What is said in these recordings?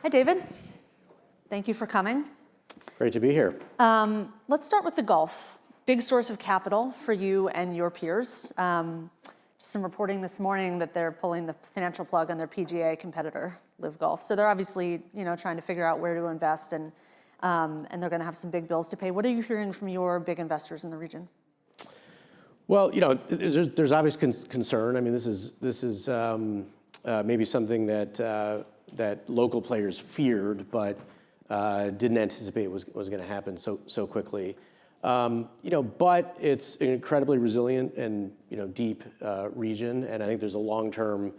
Hi, David. Thank you for coming. Great to be here. Let's start with the Gulf. Big source of capital for you and your peers. Just some reporting this morning that they're pulling the financial plug on their PGA competitor, Live Golf. So they're obviously, trying to figure out where to invest, and they're going to have some big bills to pay. What are you hearing from your big investors in the region? Well, there's obvious concern. I mean, this is maybe something that local players feared, but didn't anticipate was going to happen so quickly. But it's an incredibly resilient and deep region, and I think there's a long-term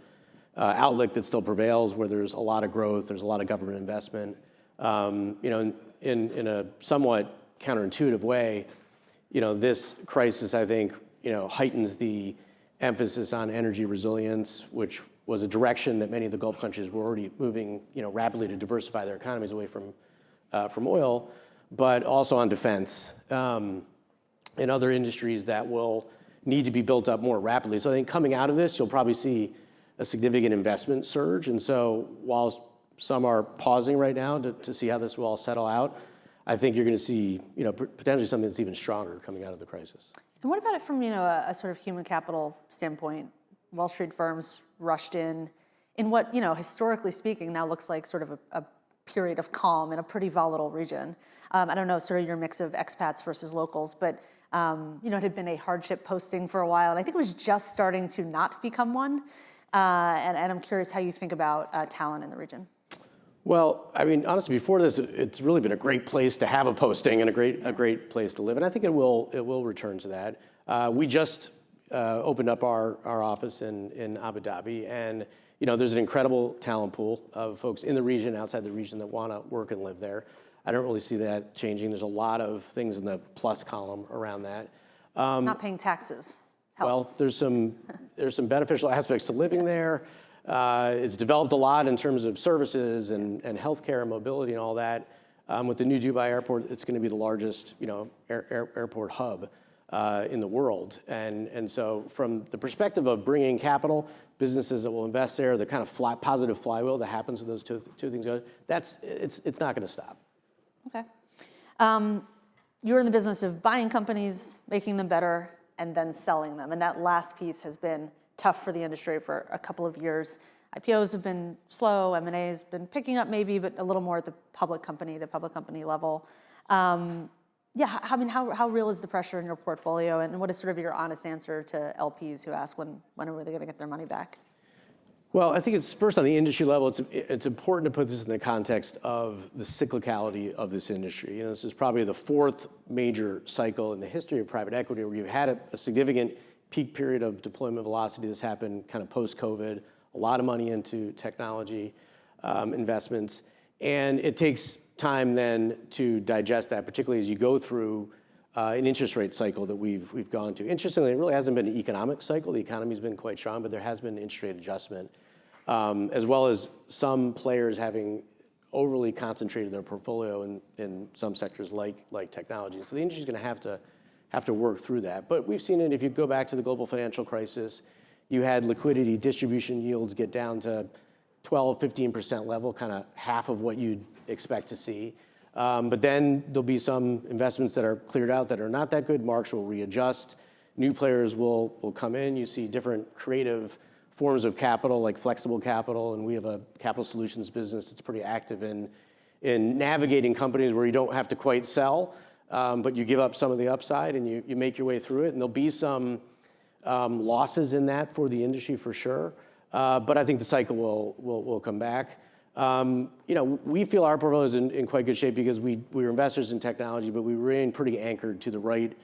outlook that still prevails, where there's a lot of growth, there's a lot of government investment. In a somewhat counterintuitive way, this crisis, I think, heightens the emphasis on energy resilience, which was a direction that many of the Gulf countries were already moving, rapidly to diversify their economies away from oil, but also on defense and other industries that will need to be built up more rapidly. So I think coming out of this, you'll probably see a significant investment surge. And so while some are pausing right now to see how this will all settle out, I think you're going to see, potentially something that's even stronger coming out of the crisis. And what about it from, a sort of human capital standpoint? Wall Street firms rushed in what, historically speaking, now looks like sort of a period of calm in a pretty volatile region. I don't know sort of your mix of expats versus locals, but it had been a hardship posting for a while, and I think it was just starting to not become one. And I'm curious how you think about talent in the region. Well, I mean, honestly, before this, it's really been a great place to have a posting and a great place to live, and I think it will return to that. We just opened up our office in Abu Dhabi, and there's an incredible talent pool of folks in the region, outside the region, that want to work and live there. I don't really see that changing. There's a lot of things in the plus column around that. Not paying taxes helps. Well, there's some beneficial aspects to living there. It's developed a lot in terms of services and healthcare and mobility and all that. With the new Dubai airport, it's going to be the largest airport hub in the world. And so from the perspective of bringing capital, businesses that will invest there, the kind of positive flywheel that happens with those two things, it's not going to stop. Okay. You're in the business of buying companies, making them better, and then selling them. And that last piece has been tough for the industry for a couple of years. IPOs have been slow, M&A has been picking up maybe, but a little more at the public company level. How real is the pressure in your portfolio, and what is sort of your honest answer to LPs who ask when are they going to get their money back? Well, I think it's first on the industry level. It's important to put this in the context of the cyclicality of this industry. This is probably the fourth major cycle in the history of private equity where you've had a significant peak period of deployment velocity. This happened kind of post-COVID. A lot of money into technology investments, and it takes time then to digest that, particularly as you go through an interest rate cycle that we've gone to. Interestingly, it really hasn't been an economic cycle. The economy's been quite strong, but there has been an interest rate adjustment, as well as some players having overly concentrated their portfolio in some sectors like technology. So the industry's going to have to work through that. But we've seen it. If you go back to the global financial crisis, you had liquidity distribution yields get down to 12, 15% level, kind of half of what you'd expect to see. But then there'll be some investments that are cleared out that are not that good. Marks will readjust. New players will come in. You see different creative forms of capital, like flexible capital, and we have a capital solutions business that's pretty active in navigating companies where you don't have to quite sell, but you give up some of the upside and you make your way through it. And there'll be some losses in that for the industry for sure. But I think the cycle will come back. We feel our portfolio is in quite good shape because we were investors in technology, but we remain pretty anchored to the right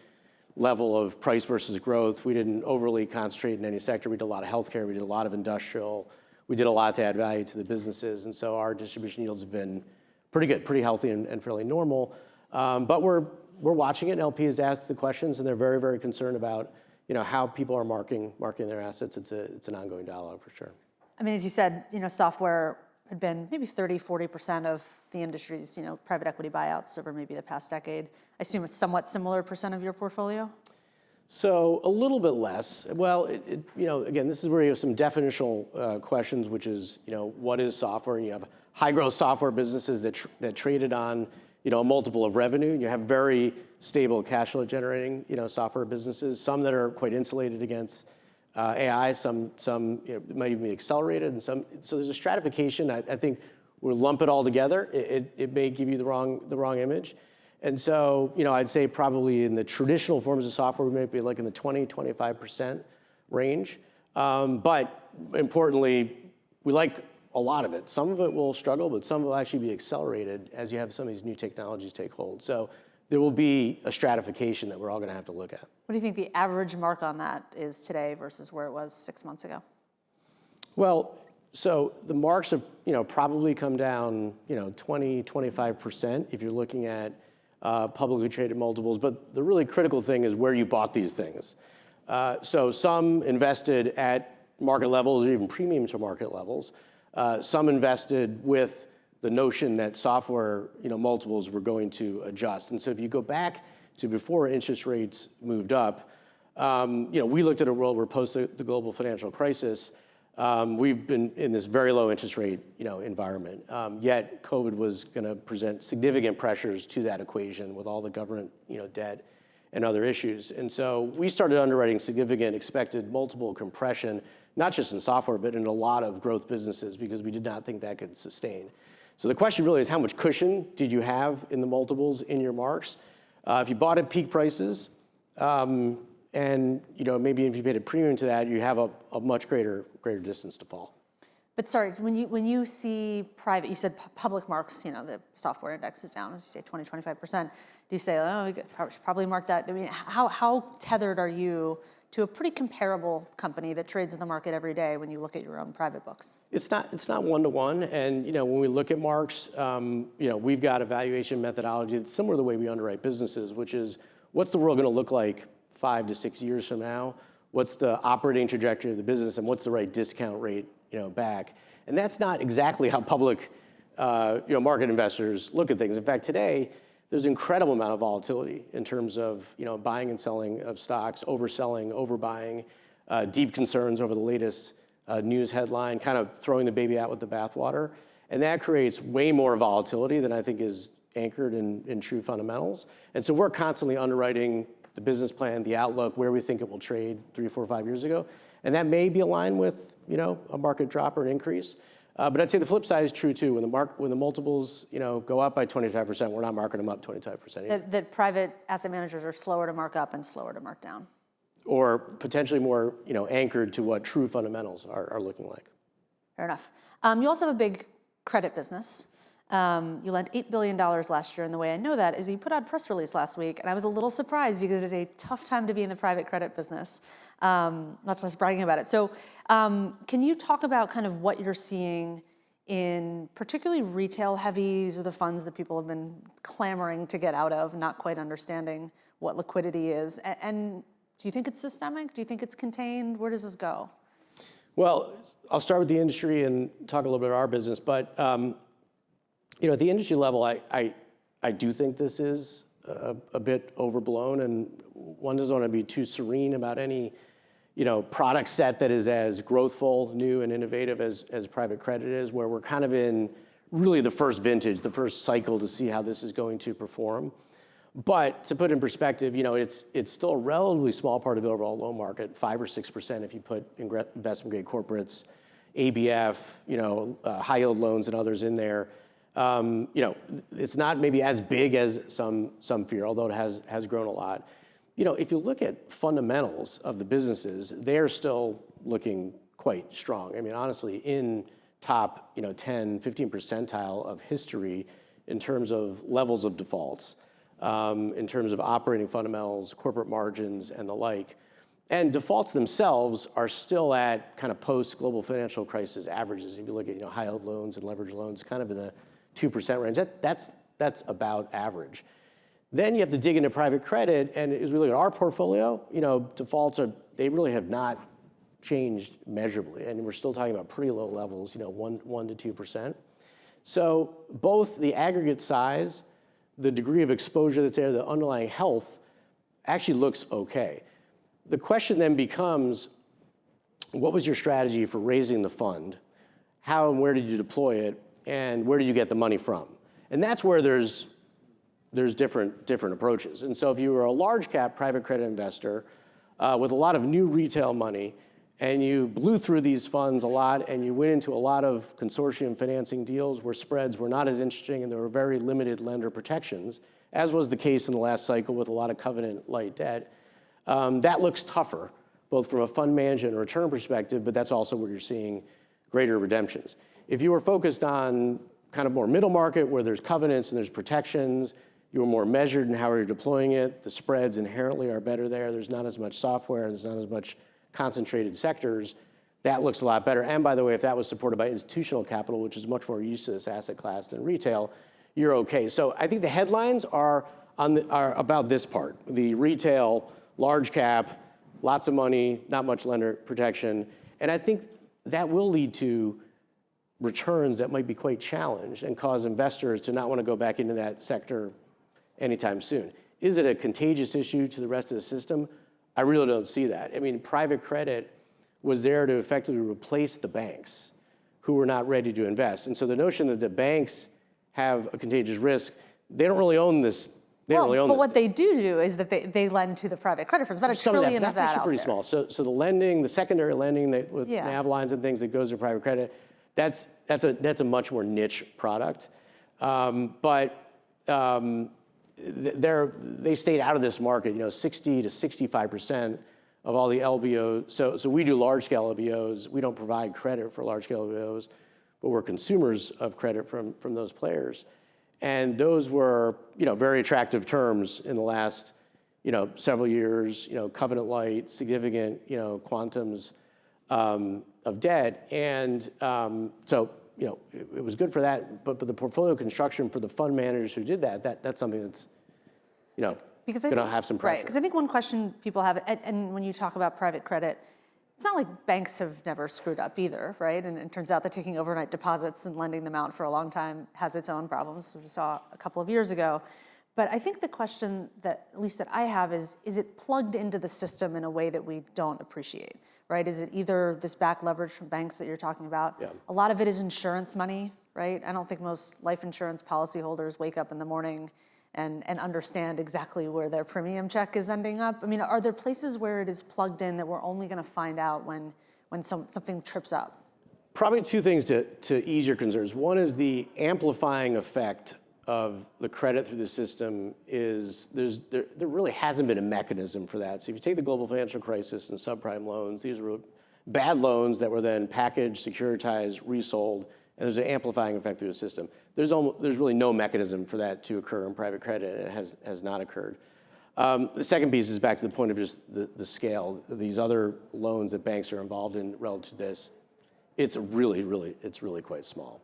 level of price versus growth. We didn't overly concentrate in any sector. We did a lot of healthcare. We did a lot of industrial. We did a lot to add value to the businesses. And so our distribution yields have been pretty good, pretty healthy and fairly normal. But we're watching it, and LP has asked the questions, and they're very, very concerned about how people are marking their assets. It's an ongoing dialogue for sure. I mean, as you said, software had been maybe 30-40% of the industry's, private equity buyouts over maybe the past decade. I assume it's somewhat similar percent of your portfolio? So a little bit less. Well, again, this is where you have some definitional questions, which is, what is software? And you have high growth software businesses that traded on, a multiple of revenue. You have very stable cash flow generating, software businesses, some that are quite insulated against AI, some might even be accelerated, and some. So there's a stratification. I think we'll lump it all together. It may give you the wrong image. And so, I'd say probably in the traditional forms of software, we might be like in the 20-25% range. But importantly, we like a lot of it. Some of it will struggle, but some will actually be accelerated as you have some of these new technologies take hold. So there will be a stratification that we're all going to have to look at. What do you think the average mark on that is today versus where it was 6 months ago? Well, so the marks have, probably come down, 20-25% if you're looking at publicly traded multiples. But the really critical thing is where you bought these things. So some invested at market levels, or even premium to market levels. Some invested with the notion that software, multiples were going to adjust. And so if you go back to before interest rates moved up, we looked at a world where post the global financial crisis, we've been in this very low interest rate, environment. Yet COVID was going to present significant pressures to that equation with all the government, debt and other issues. And so we started underwriting significant expected multiple compression, not just in software, but in a lot of growth businesses, because we did not think that could sustain. So the question really is, how much cushion did you have in the multiples in your marks? If you bought at peak prices, and maybe if you paid a premium to that, you have a much greater distance to fall. But sorry, when you see private, you said public marks, the software index is down, as you say 20-25%. Do you say, oh, we should probably mark that? I mean, how tethered are you to a pretty comparable company that trades in the market every day when you look at your own private books? It's not one-to-one. And, when we look at marks, we've got a valuation methodology that's similar to the way we underwrite businesses, which is what's the world going to look like 5 to 6 years from now? What's the operating trajectory of the business, and what's the right discount rate, back? And that's not exactly how public, market investors look at things. In fact, today, there's an incredible amount of volatility in terms of, buying and selling of stocks, overselling, overbuying, deep concerns over the latest news headline, kind of throwing the baby out with the bathwater. And that creates way more volatility than I think is anchored in true fundamentals. And so we're constantly underwriting the business plan, the outlook, where we think it will trade 3, 4, 5 years ago. And that may be aligned with, a market drop or an increase. But I'd say the flip side is true too. When the multiples, go up by 25%, we're not marking them up 25%. That private asset managers are slower to mark up and slower to mark down. Or potentially more, anchored to what true fundamentals are looking like. Fair enough. You also have a big credit business. You lent $8 billion last year, and the way I know that is you put out a press release last week, and I was a little surprised because it's a tough time to be in the private credit business, much less bragging about it. So can you talk about kind of what you're seeing in particularly retail heavy? These are the funds that people have been clamoring to get out of, not quite understanding what liquidity is. And do you think it's systemic? Do you think it's contained? Where does this go? Well, I'll start with the industry and talk a little bit about our business. But at the industry level, I do think this is a bit overblown, and one doesn't want to be too serene about any product set that is as growthful, new, and innovative as private credit is, where we're kind of in really the first vintage, the first cycle to see how this is going to perform. But to put in perspective, it's still a relatively small part of the overall loan market, 5 or 6% if you put investment grade corporates, ABF, high yield loans and others in there. It's not maybe as big as some fear, although it has grown a lot. If you look at fundamentals of the businesses, they're still looking quite strong. I mean, honestly, in top 10, 15 percentile of history in terms of levels of defaults, in terms of operating fundamentals, corporate margins, and the like. And defaults themselves are still at kind of post-global financial crisis averages. If you look at high yield loans and leveraged loans, kind of in the 2% range, that's about average. Then you have to dig into private credit, and as we look at our portfolio, defaults they really have not changed measurably, and we're still talking about pretty low levels, 1 to 2%. So both the aggregate size, the degree of exposure that's there, the underlying health actually looks okay. The question then becomes, what was your strategy for raising the fund? How and where did you deploy it? and where do you get the money from? And that's where there's different approaches. And so if you were a large cap private credit investor with a lot of new retail money, and you blew through these funds a lot, and you went into a lot of consortium financing deals where spreads were not as interesting and there were very limited lender protections, as was the case in the last cycle with a lot of covenant-light debt, that looks tougher, both from a fund management and return perspective, but that's also where you're seeing greater redemptions. If you were focused on kind of more middle market where there's covenants and there's protections, you were more measured in how you're deploying it, the spreads inherently are better there, there's not as much software, there's not as much concentrated sectors, that looks a lot better. And by the way, if that was supported by institutional capital, which is much more used to this asset class than retail, you're okay. So I think the headlines are about this part, the retail, large cap, lots of money, not much lender protection. And I think that will lead to returns that might be quite challenged and cause investors to not want to go back into that sector anytime soon. Is it a contagious issue to the rest of the system? I really don't see that. I mean, private credit was there to effectively replace the banks who were not ready to invest. And so the notion that the banks have a contagious risk, they don't really own this. But what they do is that they lend to the private credit firms, about $1 trillion of that. That's actually pretty small. So the lending, the secondary lending with NAV lines and things that goes to private credit, that's a much more niche product. They stayed out of this market, 60 to 65% of all the LBOs. So we do large scale LBOs. We don't provide credit for large scale LBOs, but we're consumers of credit from those players. And those were, very attractive terms in the last, several years, covenant light, significant, quantums of debt. And it was good for that, but the portfolio construction for the fund managers who did that's something that's, going to have some pressure. Right, because I think one question people have, and when you talk about private credit, it's not like banks have never screwed up either, right? And it turns out that taking overnight deposits and lending them out for a long time has its own problems, which we saw a couple of years ago. But I think the question that, at least that I have, is it plugged into the system in a way that we don't appreciate, right? Is it either this back leverage from banks that you're talking about? Yeah. A lot of it is insurance money, right? I don't think most life insurance policyholders wake up in the morning and understand exactly where their premium check is ending up. I mean, are there places where it is plugged in that we're only going to find out when something trips up? Probably two things to ease your concerns. One is the amplifying effect of the credit through the system there really hasn't been a mechanism for that. So if you take the global financial crisis and subprime loans, these were bad loans that were then packaged, securitized, resold, and there's an amplifying effect through the system. There's really no mechanism for that to occur in private credit, and it has not occurred. The second piece is back to the point of just the scale. These other loans that banks are involved in relative to this, it's really quite small.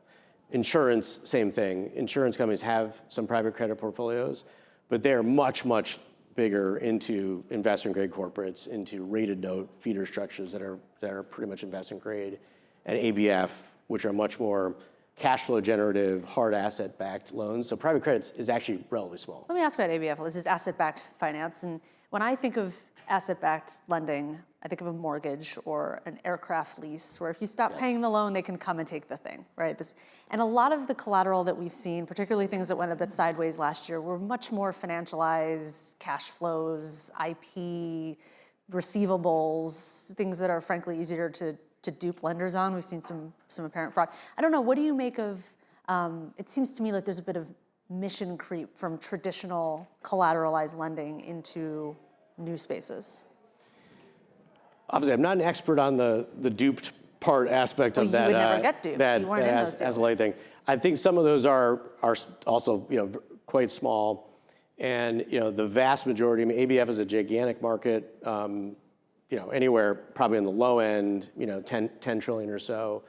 Insurance, same thing. Insurance companies have some private credit portfolios, but they're much, much bigger into investment-grade corporates, into rated note feeder structures that are pretty much investment-grade, and ABF, which are much more cash flow generative, hard asset-backed loans. So private credit is actually relatively small. Let me ask about ABF. This is asset-backed finance. And when I think of asset-backed lending, I think of a mortgage or an aircraft lease, where if you stop paying the loan, they can come and take the thing, right? And a lot of the collateral that we've seen, particularly things that went a bit sideways last year, were much more financialized, cash flows, IP, receivables, things that are frankly easier to dupe lenders on. We've seen some apparent fraud. I don't know, what do you make of, it seems to me like there's a bit of mission creep from traditional collateralized lending into new spaces. Obviously, I'm not an expert on the duped part aspect of that. You would never get duped. You weren't in those deals. As a lay thing. I think some of those are also quite small, and the vast majority. I mean, ABF is a gigantic market. Anywhere probably on the low end, 10 trillion or so.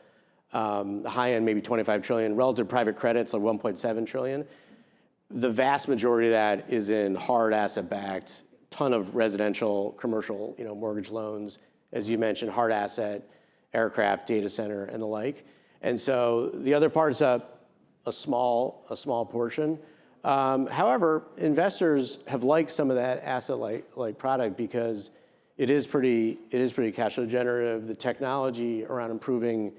The high end maybe 25 trillion. Relative to private credits like 1.7 trillion. The vast majority of that is in hard asset-backed, ton of residential, commercial, mortgage loans, as you mentioned, hard asset, aircraft, data center, and the like. And so the other part is a small portion. However, investors have liked some of that asset-like product because it is pretty cash flow generative. The technology around improving,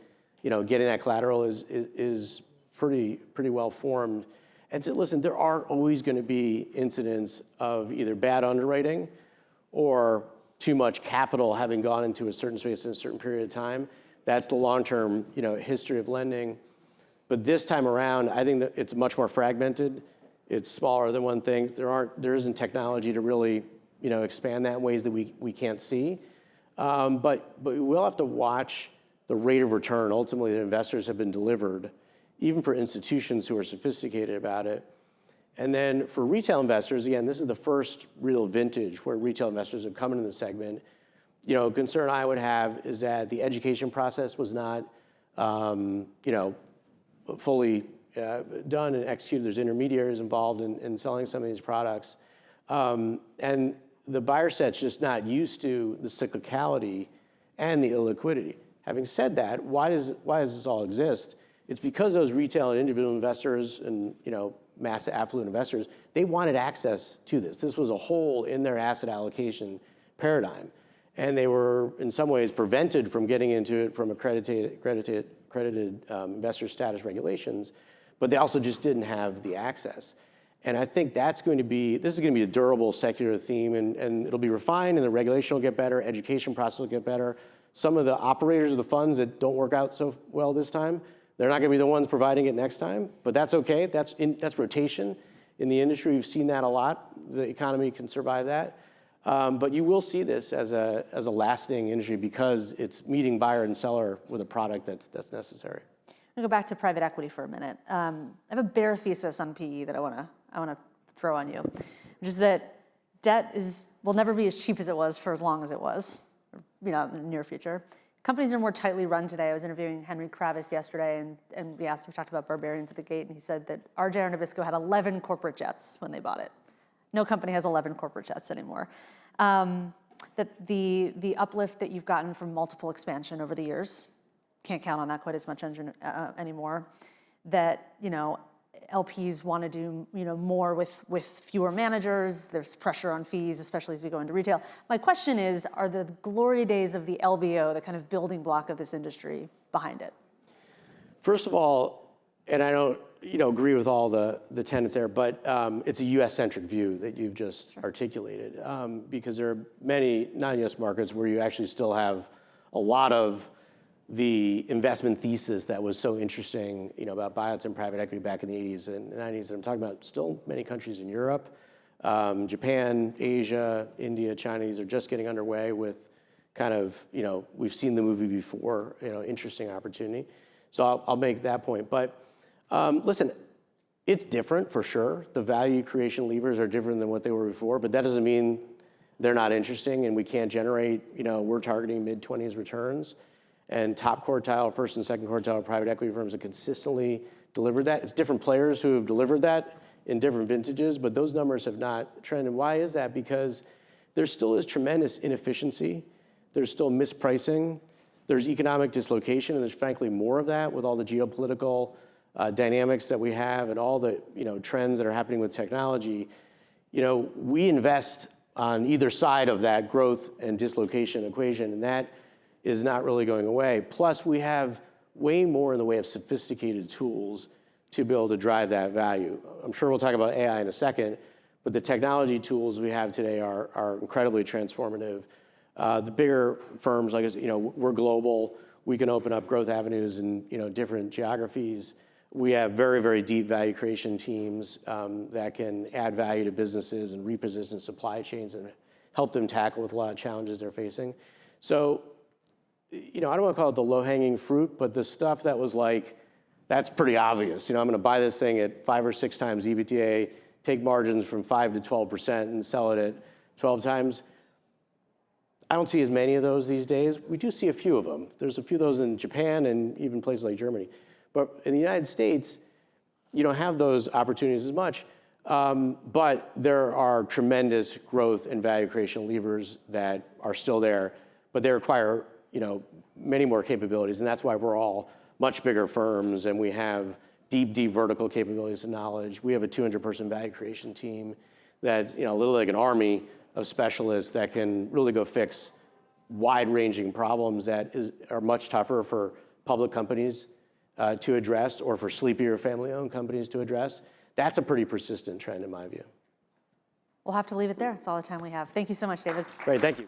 getting that collateral is pretty well formed. And so listen, there are always going to be incidents of either bad underwriting or too much capital having gone into a certain space in a certain period of time. That's the long-term, history of lending. But this time around, I think that it's much more fragmented. It's smaller than one thing. There isn't technology to really, expand that in ways that we can't see. But we'll have to watch the rate of return ultimately that investors have been delivered, even for institutions who are sophisticated about it. And then for retail investors, again, this is the first real vintage where retail investors have come into the segment. A concern I would have is that the education process was not, fully done and executed. There's intermediaries involved in selling some of these products. And the buyer set's just not used to the cyclicality and the illiquidity. Having said that, why does this all exist? It's because those retail and individual investors and mass affluent investors, they wanted access to this. This was a hole in their asset allocation paradigm. And they were, in some ways, prevented from getting into it from accredited investor status regulations, but they also just didn't have the access. And I think this is going to be a durable secular theme, and it'll be refined, and the regulation will get better, education process will get better. Some of the operators of the funds that don't work out so well this time, they're not going to be the ones providing it next time, but that's okay. That's rotation in the industry. We've seen that a lot. The economy can survive that. But you will see this as a lasting industry because it's meeting buyer and seller with a product that's necessary. I'm going to go back to private equity for a minute. I have a bear thesis on PE that I want to throw on you, which is that debt will never be as cheap as it was for as long as it was, in the near future. Companies are more tightly run today. I was interviewing Henry Kravis yesterday, and we talked about barbarians at the gate, and he said that RJ Nabisco had 11 corporate jets when they bought it. No company has 11 corporate jets anymore. That the uplift that you've gotten from multiple expansion over the years, can't count on that quite as much anymore. That LPs want to do more with fewer managers. There's pressure on fees, especially as we go into retail. My question is, are the glory days of the LBO, the kind of building block of this industry, behind it? First of all, and I don't agree with all the tenets there, but it's a U.S.-centric view that you've just articulated, because there are many non-U.S. markets where you actually still have a lot of the investment thesis that was so interesting, about buyouts and private equity back in the 80s and 90s that I'm talking about. Still many countries in Europe, Japan, Asia, India, China, these are just getting underway with kind of, we've seen the movie before, interesting opportunity. So I'll make that point. But listen, it's different for sure. The value creation levers are different than what they were before, but that doesn't mean they're not interesting and we can't generate, we're targeting mid-20s returns. And top quartile, first and second quartile private equity firms have consistently delivered that. It's different players who have delivered that in different vintages, but those numbers have not trended. Why is that? Because there still is tremendous inefficiency. There's still mispricing. There's economic dislocation, and there's frankly more of that with all the geopolitical dynamics that we have and all the trends that are happening with technology. We invest on either side of that growth and dislocation equation, and that is not really going away. Plus, we have way more in the way of sophisticated tools to be able to drive that value. I'm sure we'll talk about AI in a second, but the technology tools we have today are incredibly transformative. The bigger firms, like us, we're global. We can open up growth avenues in different geographies. We have very, very deep value creation teams that can add value to businesses and reposition supply chains and help them tackle with a lot of challenges they're facing. So, I don't want to call it the low-hanging fruit, but the stuff that was like, that's pretty obvious. I'm going to buy this thing at 5 or 6 times EBITDA, take margins from 5 to 12% and sell it at 12 times. I don't see as many of those these days. We do see a few of them. There's a few of those in Japan and even places like Germany. But in the United States, you don't have those opportunities as much. But there are tremendous growth and value creation levers that are still there, but they require many more capabilities, and that's why we're all much bigger firms, and we have deep vertical capabilities and knowledge. We have a 200-person value creation team that's literally like an army of specialists that can really go fix wide-ranging problems that are much tougher for public companies to address, or for sleepier family-owned companies to address. That's a pretty persistent trend in my view. We'll have to leave it there. That's all the time we have. Thank you so much, David. Great, thank you.